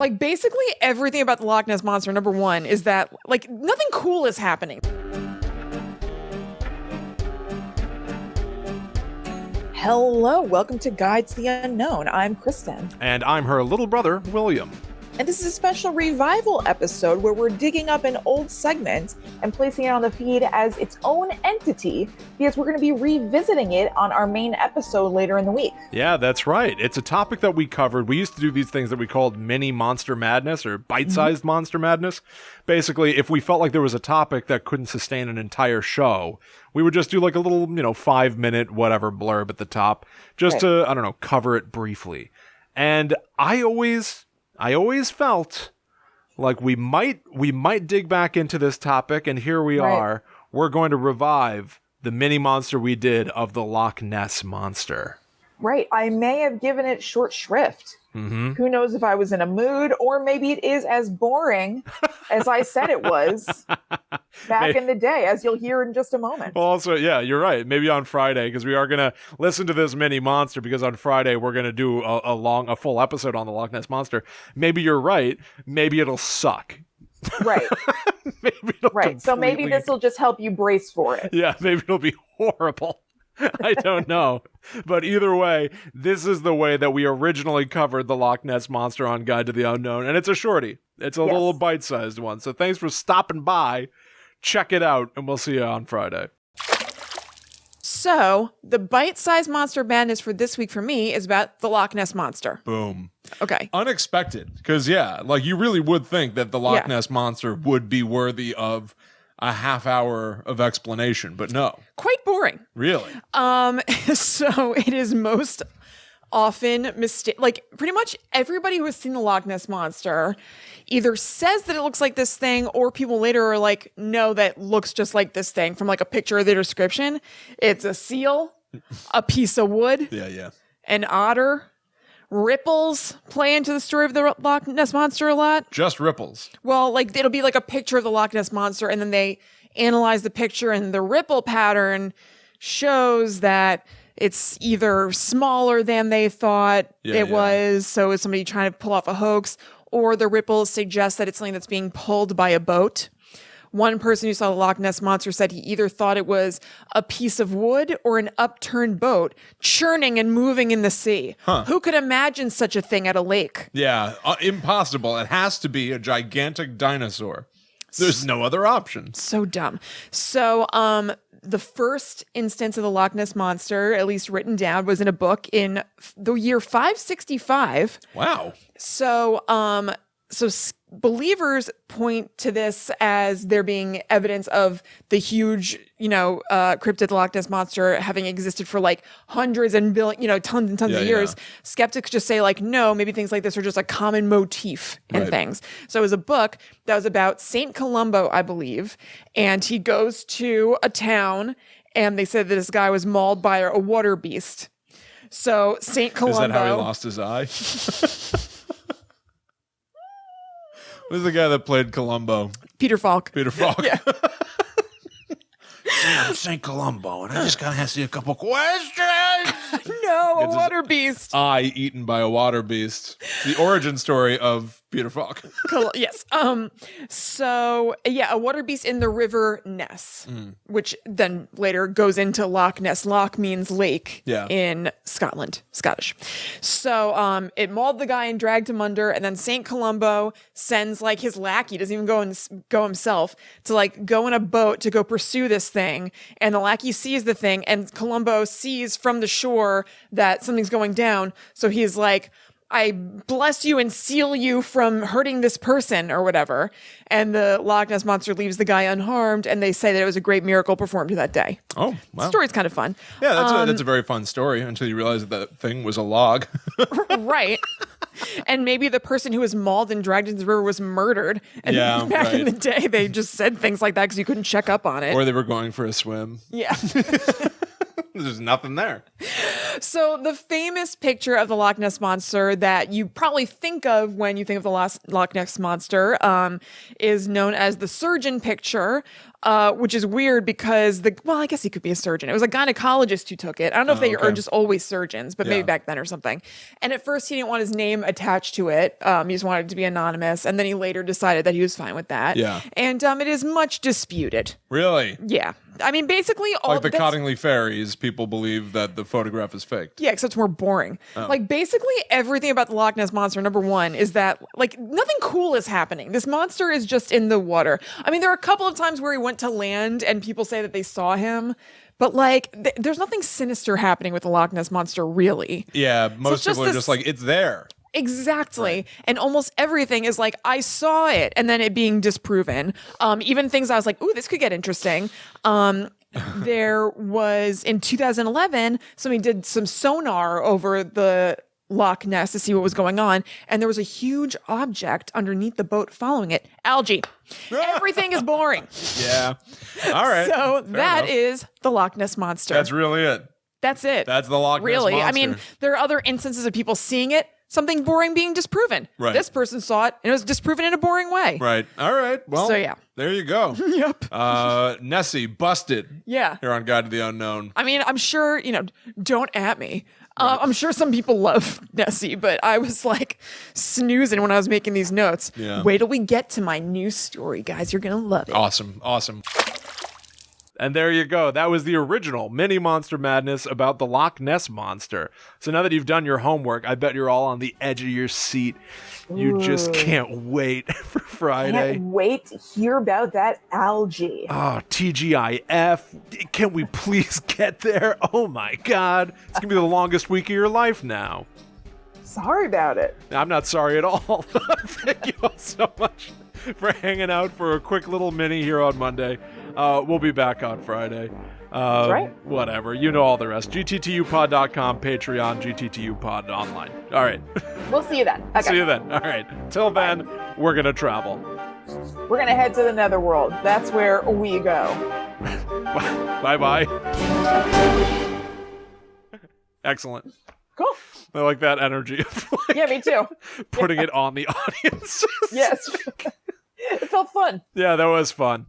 Like, basically everything about the Loch Ness Monster, number one, is that, like, nothing cool is happening. Hello, welcome to Guides to the Unknown. I'm Kristen. And I'm her little brother, William. And this is a special revival episode where we're digging up an old segment and placing it on the feed as its own entity because we're going to be revisiting it on our main episode later in the week. Yeah, that's right. It's a topic that we covered. We used to do these things that we called mini monster madness or bite-sized monster madness. Basically, if we felt like there was a topic that couldn't sustain an entire show, we would just do like a little, 5-minute whatever blurb at the top just to, cover it briefly. And I always felt like we might dig back into this topic, and here we are. We're going to revive the mini monster we did of the Loch Ness Monster. Right. I may have given it short shrift. Mm-hmm. Who knows if I was in a mood, or maybe it is as boring as I said it was back in the day, as you'll hear in just a moment. Well, also, yeah, you're right. Maybe on Friday, because we are going to listen to this mini monster, because on Friday we're going to do a full episode on the Loch Ness Monster. Maybe you're right. Maybe it'll suck. Right. So maybe this will just help you brace for it. Yeah, maybe it'll be horrible. I don't know. But either way, this is the way that we originally covered the Loch Ness Monster on Guide to the Unknown. And it's a shorty. It's a little bite-sized one. So thanks for stopping by. Check it out, and we'll see you on Friday. So the bite-sized monster madness for this week for me is about the Loch Ness Monster. Boom. Okay. Unexpected. Because, you really would think that the Loch Ness Monster would be worthy of a half hour of explanation, but no. Quite boring. Really? So it is most often pretty much everybody who has seen the Loch Ness Monster either says that it looks like this thing, or people later are like, no, that looks just like this thing from like a picture of the description. It's a seal, a piece of wood, an otter. Ripples play into the story of the Loch Ness Monster a lot. Just ripples. Well, it'll be like a picture of the Loch Ness Monster, and then they analyze the picture, and the ripple pattern shows that it's either smaller than they thought it was, so is somebody trying to pull off a hoax, or the ripples suggest that it's something that's being pulled by a boat. One person who saw the Loch Ness Monster said he either thought it was a piece of wood or an upturned boat churning and moving in the sea. Huh. Who could imagine such a thing at a lake? Yeah, impossible. It has to be a gigantic dinosaur. There's no other option. So dumb. So, the first instance of the Loch Ness Monster, at least written down, was in a book in the year 565. Wow. So, believers point to this as there being evidence of the huge, cryptid Loch Ness Monster having existed for like hundreds and tons and tons of years. Yeah. Skeptics just say no, maybe things like this are just a common motif in things. So it was a book that was about Saint Columbo, I believe, and he goes to a town, and they said that this guy was mauled by a water beast. So Saint Columbo. Is that how he lost his eye? Who's the guy that played Columbo? Peter Falk. Peter Falk. Yeah. I'm St. Columbo, and I just gotta ask you a couple questions. No, a water beast. Eye eaten by a water beast. The origin story of Peter Falk. Yes. So, a water beast in the river Ness, which then later goes into Loch Ness. Loch means lake in Scotland, Scottish. So, it mauled the guy and dragged him under, and then St. Columbo sends his lackey, doesn't even go himself, to go in a boat to go pursue this thing. And the lackey sees the thing, and Columbo sees from the shore that something's going down. So he's like, I bless you and seal you from hurting this person or whatever. And the Loch Ness Monster leaves the guy unharmed, and they say that it was a great miracle performed that day. Oh, wow. The story's kind of fun. Yeah, that's a very fun story until you realize that thing was a log. Right. And maybe the person who was mauled and dragged into the river was murdered. And back in the day, they just said things like that because you couldn't check up on it. Or they were going for a swim. Yeah. There's nothing there. So the famous picture of the Loch Ness Monster that you probably think of when you think of the Loch Ness Monster is known as the surgeon picture, which is weird because I guess he could be a surgeon. It was a gynecologist who took it. I don't know if they are just always surgeons, but maybe back then or something. And at first he didn't want his name attached to it. He just wanted it to be anonymous. And then he later decided that he was fine with that. Yeah. And it is much disputed. Really? Yeah. I mean, basically all like the Cottingley fairies, people believe that the photograph is faked. Yeah, except it's more boring. Like basically everything about the Loch Ness Monster, number one, is that like nothing cool is happening. This monster is just in the water. I mean, there are a couple of times where he went to land and people say that they saw him. But like, there's nothing sinister happening with the Loch Ness Monster, really. Yeah, most people are just like, it's there. Exactly. Right. And almost everything is like, I saw it, and then it being disproven. Even things I was like, ooh, this could get interesting. There was, in 2011, somebody did some sonar over the Loch Ness to see what was going on, and there was a huge object underneath the boat following it. Algae. Everything is boring. Yeah. All right. So that is the Loch Ness Monster. That's really it. That's it. That's the Loch Ness Monster. Really. I mean, there are other instances of people seeing it, something boring being disproven. Right. This person saw it, and it was disproven in a boring way. Right. All right. Well, so, yeah. There you go. Yep. Nessy, busted. Yeah. Here on Guide to the Unknown. I mean, I'm sure, don't at me. Right. I'm sure some people love Nessy, but I was like snoozing when I was making these notes. Yeah. Wait till we get to my news story, guys. You're going to love it. Awesome. And there you go. That was the original Mini Monster Madness about the Loch Ness Monster. So now that you've done your homework, I bet you're all on the edge of your seat. You just can't wait for Friday. Can't wait to hear about that algae. Oh, TGIF. Can we please get there? Oh my God. It's going to be the longest week of your life now. Sorry about it. I'm not sorry at all. Thank you all so much for hanging out for a quick little mini here on Monday. We'll be back on Friday. That's right. Whatever. You know all the rest. GTTUpod.com, Patreon, GTTUpod online. All right. We'll see you then. Okay. See you then. All right. Till then, we're going to travel. We're going to head to the netherworld. That's where we go. Bye-bye. Excellent. Cool. I like that energy. Yeah, me too. Putting it on the audience. Yes. It felt fun. Yeah, that was fun.